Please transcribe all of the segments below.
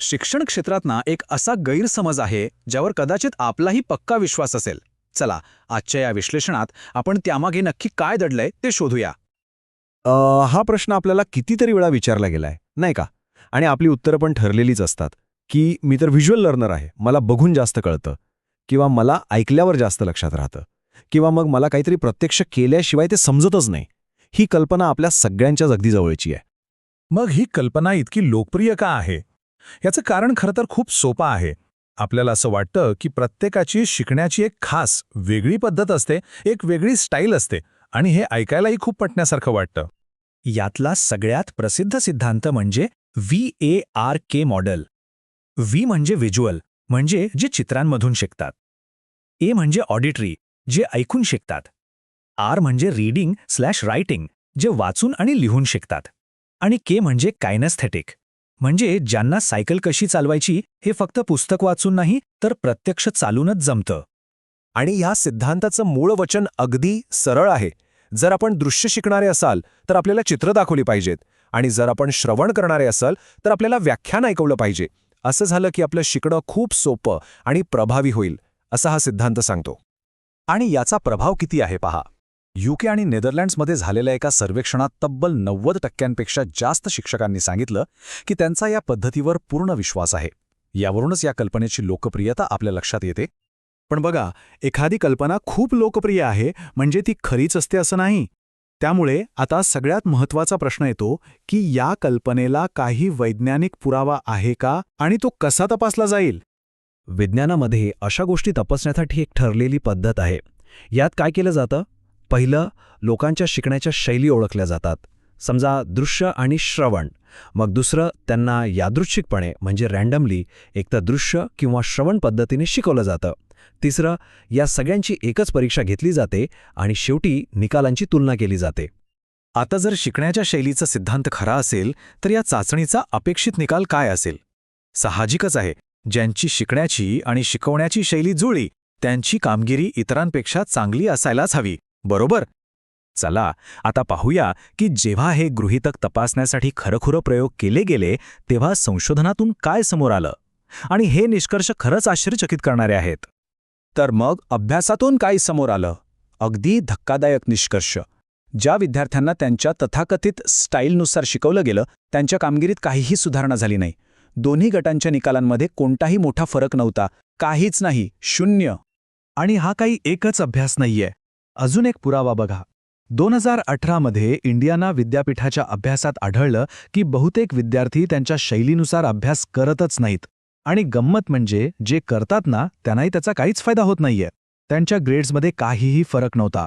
शिक्षण क्षेत्रात ना एक असा गैरसमज आहे ज्यावर कदाचित आपलाही पक्का विश्वास असेल. चला, आजच्या या विश्लेषणात आपण त्यामागे नक्की काय दडलंय ते शोधूया. हा प्रश्न आपल्याला कितीतरी वेळा विचारला गेलाय, नाही का? आणि आपली उत्तरं पण ठरलेलीच असतात, की मी तर व्हिज्युअल लर्नर आहे, मला बघून जास्त कळतं, किंवा मला ऐकल्यावर जास्त लक्षात राहतं, किंवा मग मला काहीतरी प्रत्यक्ष केल्याशिवाय ते समजतच नाही. ही कल्पना आपल्या सगळ्यांच्याच अगदी जवळची आहे. मग ही कल्पना इतकी लोकप्रिय का आहे? याचं कारण खरं तर खूप सोपं आहे. आपल्याला असं वाटतं की प्रत्येकाची शिकण्याची एक खास वेगळी पद्धत असते, एक वेगळी स्टाईल असते, आणि हे ऐकायलाही खूप पटण्यासारखं वाटतं. यातला सगळ्यात प्रसिद्ध सिद्धांत म्हणजे VARK मॉडेल. व्ही म्हणजे व्हिज्युअल, म्हणजे जे चित्रांमधून शिकतात. ए म्हणजे ऑडिटरी, जे ऐकून शिकतात. आर म्हणजे रीडिंग/रायटिंग, जे वाचून आणि लिहून शिकतात. आणि के म्हणजे कायनेस्थेटिक, म्हणजे ज्यांना सायकल कशी चालवायची हे फक्त पुस्तक वाचून नाही तर प्रत्यक्ष चालूनच जमतं. आणि या सिद्धांताचं मूळ वचन अगदी सरळ आहे. जर आपण दृश्य शिकणारे असाल तर आपल्याला चित्र दाखवली पाहिजेत, आणि जर आपण श्रवण करणारे असाल तर आपल्याला व्याख्यान ऐकवलं पाहिजे. असं झालं की आपलं शिकणं खूप सोपं आणि प्रभावी होईल, असा हा सिद्धांत सांगतो. आणि याचा प्रभाव किती आहे पहा. UK आणि नेदरलँड्समध्ये झालेल्या एका सर्वेक्षणात तब्बल 90% जास्त शिक्षकांनी सांगितलं की त्यांचा या पद्धतीवर पूर्ण विश्वास आहे. यावरूनच या कल्पनेची लोकप्रियता आपल्या लक्षात येते. पण बघा, एखादी कल्पना खूप लोकप्रिय आहे म्हणजे ती खरीच असते असं नाही. त्यामुळे आता सगळ्यात महत्त्वाचा प्रश्न येतो की या कल्पनेला काही वैज्ञानिक पुरावा आहे का, आणि तो कसा तपासला जाईल? विज्ञानामध्ये अशा गोष्टी तपासण्यासाठी एक ठरलेली पद्धत आहे. यात काय केलं जातं? पहिलं, लोकांच्या शिकण्याच्या शैली ओळखल्या जातात. समजा दृश्य आणि श्रवण. मग दुसरं, त्यांना यादृच्छिकपणे म्हणजे रँडमली एकतर दृश्य किंवा श्रवण पद्धतीने शिकवलं जातं. तिसरं, या सगळ्यांची एकच परीक्षा घेतली जाते आणि शेवटी निकालांची तुलना केली जाते. आता जर शिकण्याच्या शैलीचा सिद्धांत खरा असेल तर या चाचणीचा अपेक्षित निकाल काय असेल? साहजिकच आहे, ज्यांची शिकण्याची आणि शिकवण्याची शैली जुळली त्यांची कामगिरी इतरांपेक्षा चांगली असायलाच हवी, बरोबर? चला, आता पाहूया की जेव्हा हे गृहीतक तपासण्यासाठी खरोखर प्रयोग केले गेले तेव्हा संशोधनातून काय समोर आलं, आणि हे निष्कर्ष खरंच आश्चर्यचकित करणारे आहेत. तर मग अभ्यासातून काय समोर आलं? अगदी धक्कादायक निष्कर्ष. ज्या विद्यार्थ्यांना त्यांच्या तथाकथित स्टाईलनुसार शिकवलं गेलं त्यांच्या कामगिरीत काहीही सुधारणा झाली नाही. दोन्ही गटांच्या निकालांमध्ये कोणताही मोठा फरक नव्हता, काहीच नाही, 0. आणि हा काही एकच अभ्यास नाहीये. अजून एक पुरावा बघा. 2018 मध्ये इंडियाना विद्यापीठाच्या अभ्यासात आढळलं की बहुतेक विद्यार्थी त्यांच्या शैलीनुसार अभ्यास करतच नाहीत. आणि गंमत म्हणजे जे करतात ना त्यांनाही त्याचा काहीच फायदा होत नाहीये. त्यांच्या ग्रेड्समध्ये काहीही फरक नव्हता.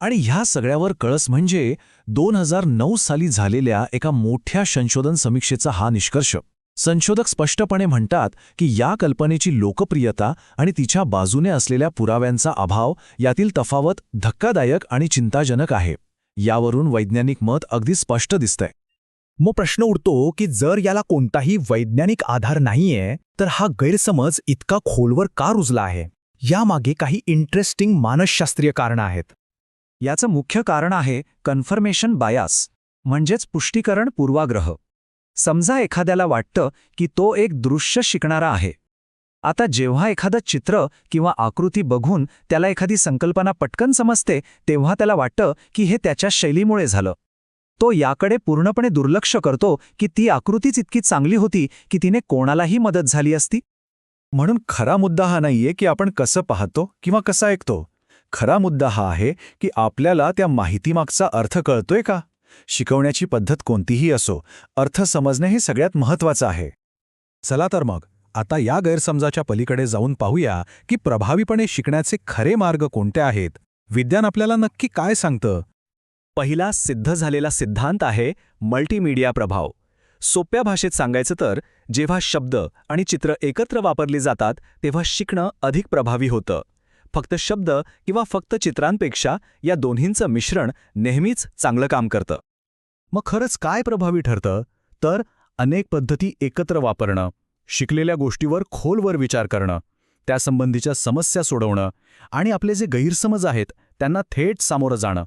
आणि ह्या सगळ्यावर कळस म्हणजे 2009 साली झालेल्या एका मोठ्या संशोधन समीक्षेचा हा निष्कर्ष. संशोधक स्पष्टपणे म्हणतात की या कल्पनेची लोकप्रियता आणि तिच्या बाजूने असलेल्या पुराव्यांचा अभाव यातील तफावत धक्कादायक आणि चिंताजनक आहे. यावरून वैज्ञानिक मत अगदी स्पष्ट दिसतंय. मग प्रश्न उठतो की जर याला कोणताही वैज्ञानिक आधार नाहीये तर हा गैरसमज इतका खोलवर का रुजला आहे? यामागे काही इंटरेस्टिंग मानसशास्त्रीय कारणं आहेत. याचं मुख्य कारण आहे कन्फर्मेशन बायास, म्हणजेच पुष्टीकरण पूर्वाग्रह. समजा एखाद्याला वाटतं की तो एक दृश्य शिकणारा आहे. आता जेव्हा एखादं चित्र किंवा आकृती बघून त्याला एखादी संकल्पना पटकन समजते तेव्हा त्याला वाटतं की हे त्याच्या शैलीमुळे झालं. तो याकडे पूर्णपणे दुर्लक्ष करतो की ती आकृतीच इतकी चांगली होती की तिने कोणालाही मदत झाली असती. म्हणून खरा मुद्दा हा नाहीये की आपण कसं पाहतो किंवा कसं ऐकतो. खरा मुद्दा हा आहे की आपल्याला त्या माहितीमागचा अर्थ कळतोय का? शिकवण्याची पद्धत कोणतीही असो, अर्थ समजणे हे सगळ्यात महत्त्वाचं आहे. चला तर मग आता या गैरसमजाच्या पलीकडे जाऊन पाहूया की प्रभावीपणे शिकण्याचे खरे मार्ग कोणते आहेत. विज्ञान आपल्याला नक्की काय सांगतं? पहिला सिद्ध झालेला सिद्धांत आहे मल्टीमीडिया प्रभाव. सोप्या भाषेत सांगायचं तर जेव्हा शब्द आणि चित्र एकत्र वापरली जातात तेव्हा शिकणं अधिक प्रभावी होतं. फक्त शब्द किंवा फक्त चित्रांपेक्षा या दोन्हींचं मिश्रण नेहमीच चांगलं काम करतं. मग खरंच काय प्रभावी ठरतं? तर अनेक पद्धती एकत्र वापरणं, शिकलेल्या गोष्टीवर खोलवर विचार करणं, त्यासंबंधीच्या समस्या सोडवणं आणि आपले जे गैरसमज आहेत त्यांना थेट सामोरं जाणं.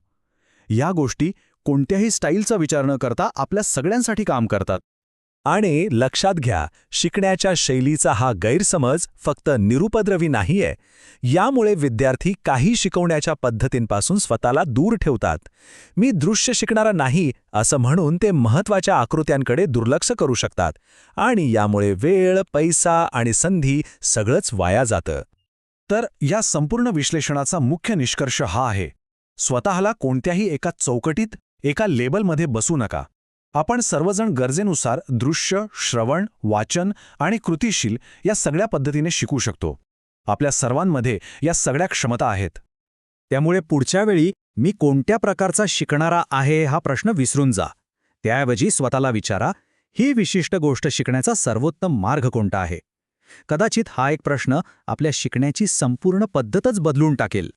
या गोष्टी कोणत्याही स्टाईलचा विचार न करता आपल्या सगळ्यांसाठी काम करतात. आणि लक्षात घ्या, शिकण्याच्या शैलीचा हा गैरसमज फक्त निरुपद्रवी नाहीये. यामुळे विद्यार्थी काही शिकवण्याच्या पद्धतींपासून स्वतःला दूर ठेवतात. मी दृश्य शिकणारा नाही असं म्हणून ते महत्त्वाच्या आकृत्यांकडे दुर्लक्ष करू शकतात आणि यामुळे वेळ, पैसा आणि संधी सगळंच वाया जातं. तर या संपूर्ण विश्लेषणाचा मुख्य निष्कर्ष हा आहे: स्वतःला कोणत्याही एका चौकटीत, एका लेबलमध्ये बसू नका. आपण सर्वजण गरजेनुसार दृश्य, श्रवण, वाचन आणि कृतिशील या सगळ्या पद्धतीने शिकू शकतो. आपल्या सर्वांमध्ये या सगळ्या क्षमता आहेत. त्यामुळे पुढच्या वेळी मी कोणत्या प्रकारचा शिकणारा आहे हा प्रश्न विसरून जा. त्याऐवजी स्वतःला विचारा, ही विशिष्ट गोष्ट शिकण्याचा सर्वोत्तम मार्ग कोणता आहे. कदाचित हा एक प्रश्न आपल्या शिकण्याची संपूर्ण पद्धतच बदलून टाकेल.